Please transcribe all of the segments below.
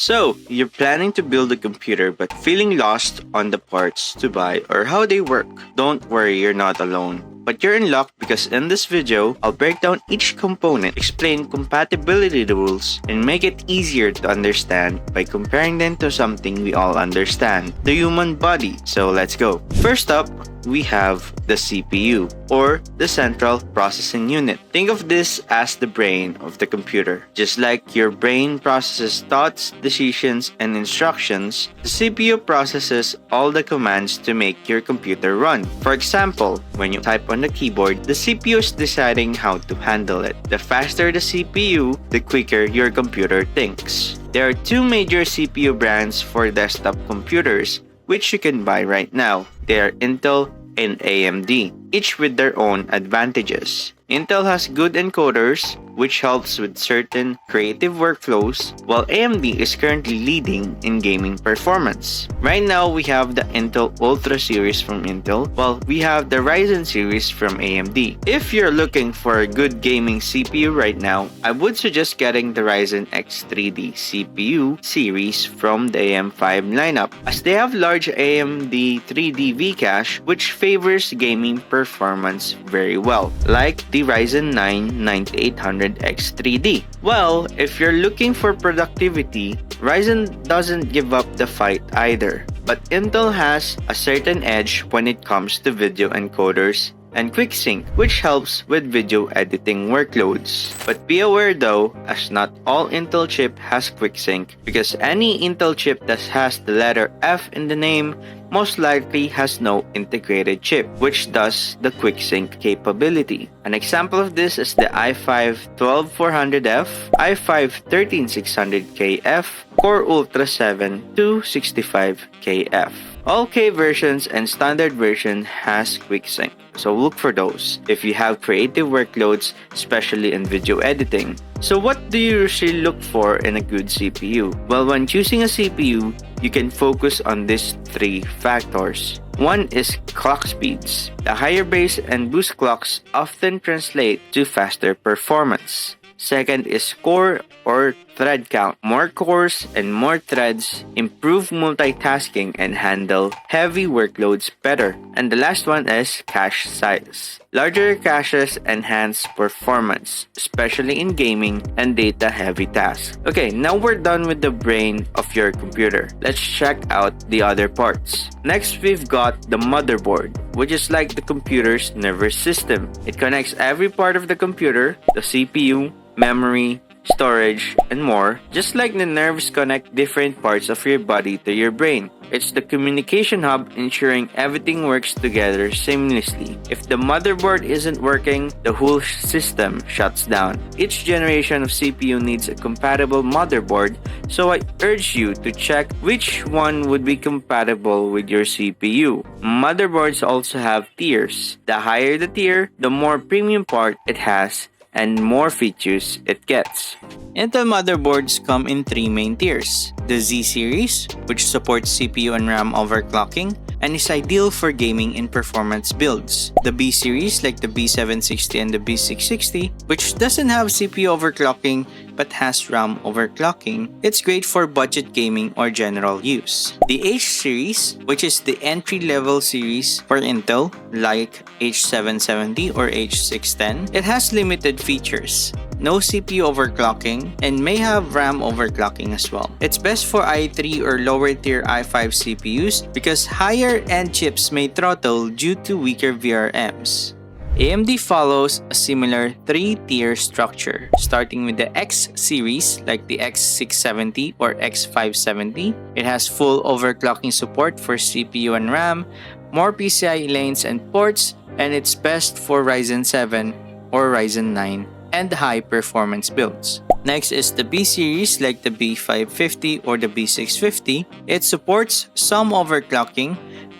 So, you're planning to build a computer but feeling lost on the parts to buy or how they work. Don't worry, you're not alone. But you're in luck because in this video, I'll break down each component, explain compatibility rules, and make it easier to understand by comparing them to something we all understand, the human body. So let's go. First up, we have the CPU, or the Central Processing Unit. Think of this as the brain of the computer. Just like your brain processes thoughts, decisions, and instructions, the CPU processes all the commands to make your computer run. For example, when you type on the keyboard, the CPU is deciding how to handle it. The faster the CPU, the quicker your computer thinks. There are two major CPU brands for desktop computers, which you can buy right now. They are Intel and AMD, each with their own advantages. Intel has good encoders, which helps with certain creative workflows, while AMD is currently leading in gaming performance. Right now, we have the Intel Ultra series from Intel, while we have the Ryzen series from AMD. If you're looking for a good gaming CPU right now, I would suggest getting the Ryzen X3D CPU series from the AM5 lineup, as they have large AMD 3D V-Cache, which favors gaming performance very well, like the Ryzen 9 9800X3D. Well, if you're looking for productivity, Ryzen doesn't give up the fight either. But Intel has a certain edge when it comes to video encoders and QuickSync, which helps with video editing workloads. But be aware though, as not all Intel chip has QuickSync, because any Intel chip that has the letter F in the name most likely has no integrated chip, which does the QuickSync capability. An example of this is the i5-12400F, i5-13600KF, Core Ultra 7 265KF. All K versions and standard version has QuickSync, so look for those if you have creative workloads, especially in video editing. So what do you usually look for in a good CPU? Well, when choosing a CPU, you can focus on these three factors. One is clock speeds. The higher base and boost clocks often translate to faster performance. Second is core or thread count. More cores and more threads improve multitasking and handle heavy workloads better. And the last one is cache size. Larger caches enhance performance, especially in gaming and data-heavy tasks. Okay, now we're done with the brain of your computer. Let's check out the other parts. Next, we've got the motherboard, which is like the computer's nervous system. It connects every part of the computer, the CPU, memory, storage, and more, just like the nerves connect different parts of your body to your brain. It's the communication hub ensuring everything works together seamlessly. If the motherboard isn't working, the whole system shuts down. Each generation of CPU needs a compatible motherboard, so I urge you to check which one would be compatible with your CPU. Motherboards also have tiers. The higher the tier, the more premium part it has and more features it gets. Intel motherboards come in three main tiers. The Z series, which supports CPU and RAM overclocking and is ideal for gaming and performance builds. The B series, like the B760 and the B660, which doesn't have CPU overclocking but has RAM overclocking. It's great for budget gaming or general use. The H series, which is the entry-level series for Intel, like H770 or H610, it has limited features, no CPU overclocking, and may have RAM overclocking as well. It's best for i3 or lower tier i5 CPUs because higher end chips may throttle due to weaker VRMs. AMD follows a similar three-tier structure, starting with the X series like the X670 or X570. It has full overclocking support for CPU and RAM, more PCIe lanes and ports, and it's best for Ryzen 7 or Ryzen 9 and high-performance builds. Next is the B series like the B550 or the B650. It supports some overclocking,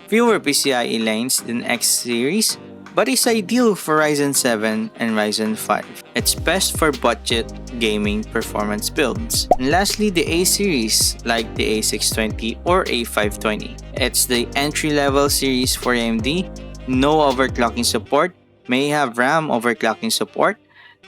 fewer PCIe lanes than X series, but is ideal for Ryzen 7 and Ryzen 5. It's best for budget gaming performance builds. And lastly, the A series like the A620 or A520. It's the entry-level series for AMD, no overclocking support, may have RAM overclocking support,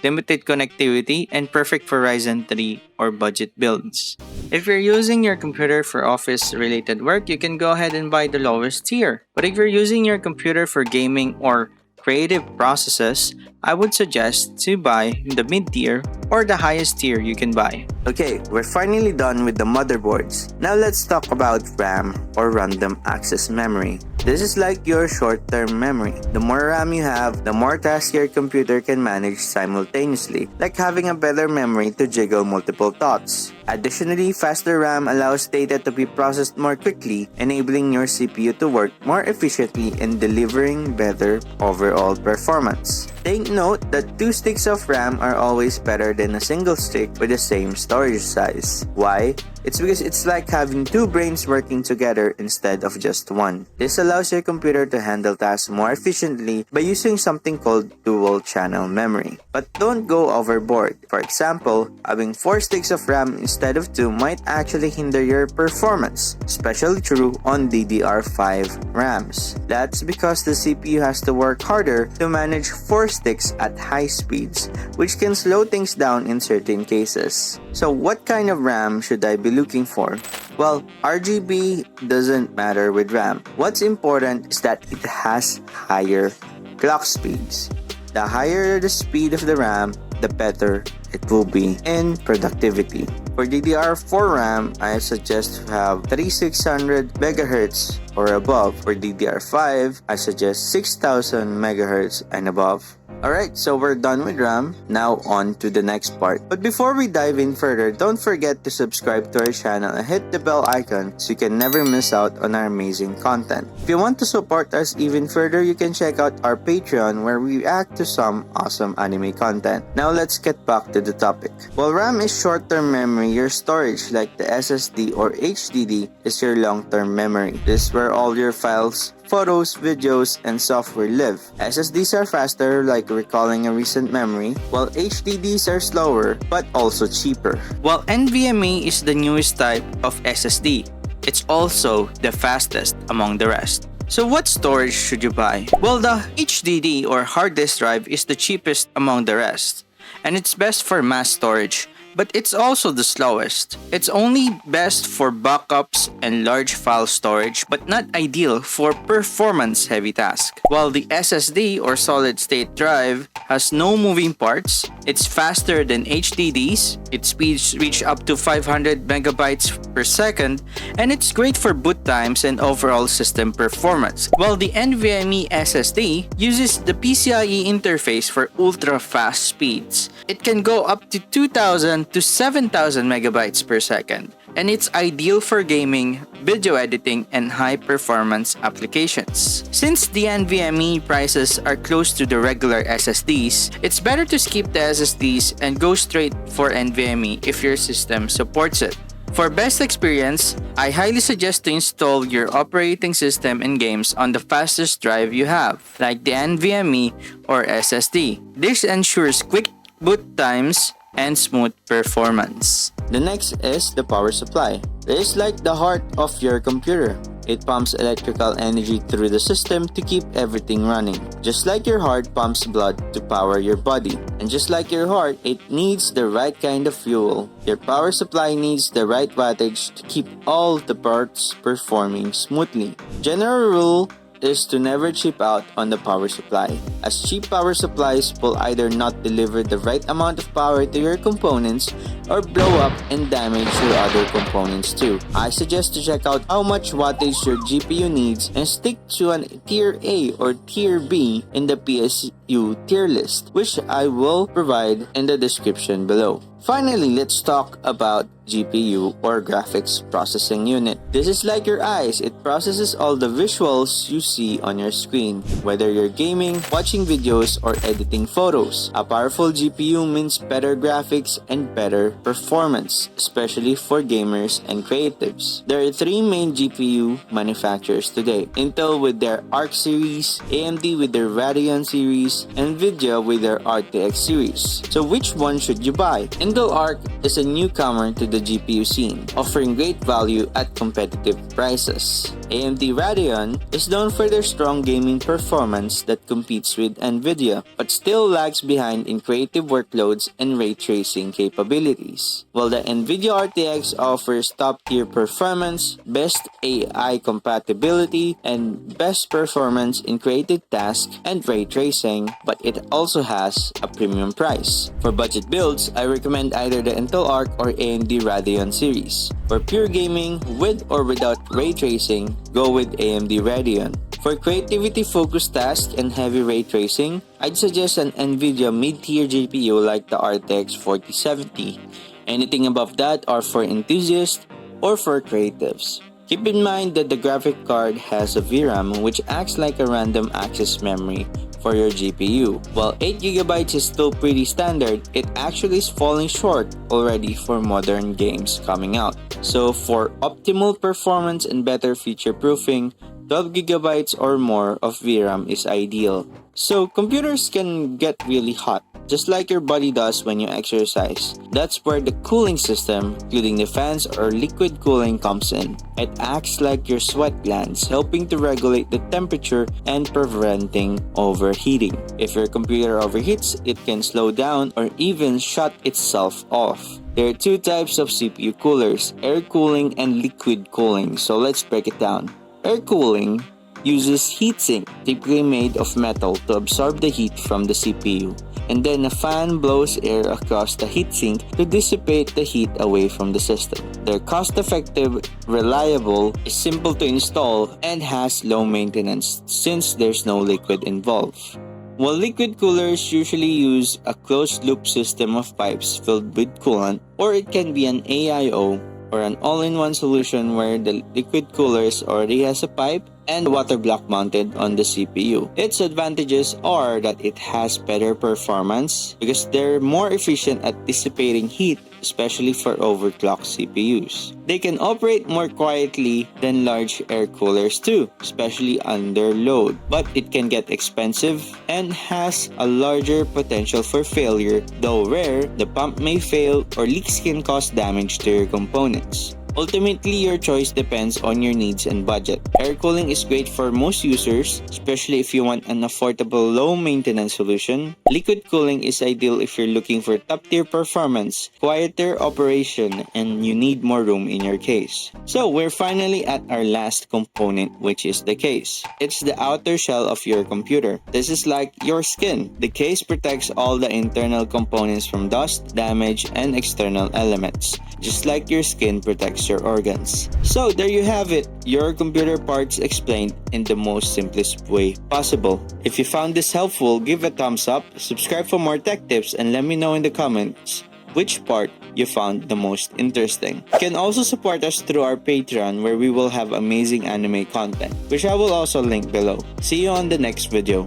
limited connectivity, and perfect for Ryzen 3 or budget builds. If you're using your computer for office-related work, you can go ahead and buy the lowest tier. But if you're using your computer for gaming or creative processes, I would suggest to buy the mid-tier or the highest tier you can buy. Okay, we're finally done with the motherboards. Now let's talk about RAM or random access memory. This is like your short-term memory. The more RAM you have, the more tasks your computer can manage simultaneously, like having a better memory to jiggle multiple thoughts. Additionally, faster RAM allows data to be processed more quickly, enabling your CPU to work more efficiently and delivering better overall performance. Take note that 2 sticks of RAM are always better than a single stick with the same storage size. Why? It's because it's like having 2 brains working together instead of just one. This allows your computer to handle tasks more efficiently by using something called dual channel memory. But don't go overboard. For example, having 4 sticks of RAM instead of 2 might actually hinder your performance, especially true on DDR5 RAMs. That's because the CPU has to work harder to manage 4 sticks at high speeds, which can slow things down in certain cases. So what kind of RAM should I be looking for? Well, RGB doesn't matter with RAM. What's important is that it has higher clock speeds. The higher the speed of the RAM, the better it will be in productivity. For DDR4 RAM, I suggest to have 3600 MHz or above. For DDR5, I suggest 6000 MHz and above. Alright, so we're done with RAM. Now on to the next part. But before we dive in further, don't forget to subscribe to our channel and hit the bell icon so you can never miss out on our amazing content. If you want to support us even further, you can check out our Patreon where we react to some awesome anime content. Now let's get back to the topic. While RAM is short-term memory, your storage like the SSD or HDD is your long-term memory. This is where all your files, photos, videos, and software live. SSDs are faster, like recalling a recent memory, while HDDs are slower, but also cheaper. While NVMe is the newest type of SSD, it's also the fastest among the rest. So what storage should you buy? Well, the HDD or hard disk drive is the cheapest among the rest, and it's best for mass storage, but it's also the slowest. It's only best for backups and large file storage, but not ideal for performance-heavy tasks. While the SSD or solid-state drive has no moving parts, it's faster than HDDs, its speeds reach up to 500 megabytes per second, and it's great for boot times and overall system performance. While the NVMe SSD uses the PCIe interface for ultra-fast speeds. It can go up to 2000 to 7000 megabytes per second, and it's ideal for gaming, video editing, and high-performance applications. Since the NVMe prices are close to the regular SSDs, it's better to skip the SSDs and go straight for NVMe if your system supports it. For best experience, I highly suggest to install your operating system and games on the fastest drive you have, like the NVMe or SSD. This ensures quick boot times and smooth performance. The next is the power supply. It is like the heart of your computer. It pumps electrical energy through the system to keep everything running. Just like your heart pumps blood to power your body. And just like your heart, it needs the right kind of fuel. Your power supply needs the right wattage to keep all the parts performing smoothly. General rule is to never cheap out on the power supply, as cheap power supplies will either not deliver the right amount of power to your components or blow up and damage your other components too. I suggest to check out how much wattage your GPU needs and stick to an tier A or tier B in the PSU tier list, which I will provide in the description below. Finally, let's talk about GPU or graphics processing unit. This is like your eyes. It processes all the visuals you see on your screen, whether you're gaming, watching videos, or editing photos. A powerful GPU means better graphics and better performance, especially for gamers and creatives. There are 3 main GPU manufacturers today: Intel with their Arc series, AMD with their Radeon series, and Nvidia with their RTX series. So which one should you buy? Intel Arc is a newcomer to the GPU scene, offering great value at competitive prices. AMD Radeon is known for their strong gaming performance that competes with Nvidia, but still lags behind in creative workloads and ray tracing capabilities. While the Nvidia RTX offers top-tier performance, best AI compatibility, and best performance in creative tasks and ray tracing, but it also has a premium price. For budget builds, I recommend either the Intel Arc or AMD Radeon series. For pure gaming, with or without ray tracing, go with AMD Radeon. For creativity-focused tasks and heavy ray tracing, I'd suggest an Nvidia mid-tier GPU like the RTX 4070. Anything above that are for enthusiasts or for creatives. Keep in mind that the graphic card has a VRAM which acts like a random access memory for your GPU. While 8GB is still pretty standard, it actually is falling short already for modern games coming out. So for optimal performance and better feature proofing, 12GB or more of VRAM is ideal. So computers can get really hot, just like your body does when you exercise. That's where the cooling system, including the fans or liquid cooling, comes in. It acts like your sweat glands, helping to regulate the temperature and preventing overheating. If your computer overheats, it can slow down or even shut itself off. There are two types of CPU coolers, air cooling and liquid cooling, so let's break it down. Air cooling uses heatsink, typically made of metal, to absorb the heat from the CPU, and then a fan blows air across the heatsink to dissipate the heat away from the system. They're cost-effective, reliable, is simple to install, and has low maintenance since there's no liquid involved. While liquid coolers usually use a closed-loop system of pipes filled with coolant, or it can be an AIO, or an all-in-one solution where the liquid coolers already has a pipe and water block mounted on the CPU. Its advantages are that it has better performance because they're more efficient at dissipating heat, especially for overclocked CPUs. They can operate more quietly than large air coolers too, especially under load, but it can get expensive and has a larger potential for failure. Though rare, the pump may fail or leaks can cause damage to your components. Ultimately, your choice depends on your needs and budget. Air cooling is great for most users, especially if you want an affordable, low-maintenance solution. Liquid cooling is ideal if you're looking for top-tier performance, quieter operation, and you need more room in your case. So, we're finally at our last component, which is the case. It's the outer shell of your computer. This is like your skin. The case protects all the internal components from dust, damage, and external elements, just like your skin protects your organs. So there you have it, your computer parts explained in the most simplest way possible. If you found this helpful, give a thumbs up, subscribe for more tech tips, and let me know in the comments which part you found the most interesting. You can also support us through our Patreon, where we will have amazing anime content, which I will also link below. See you on the next video.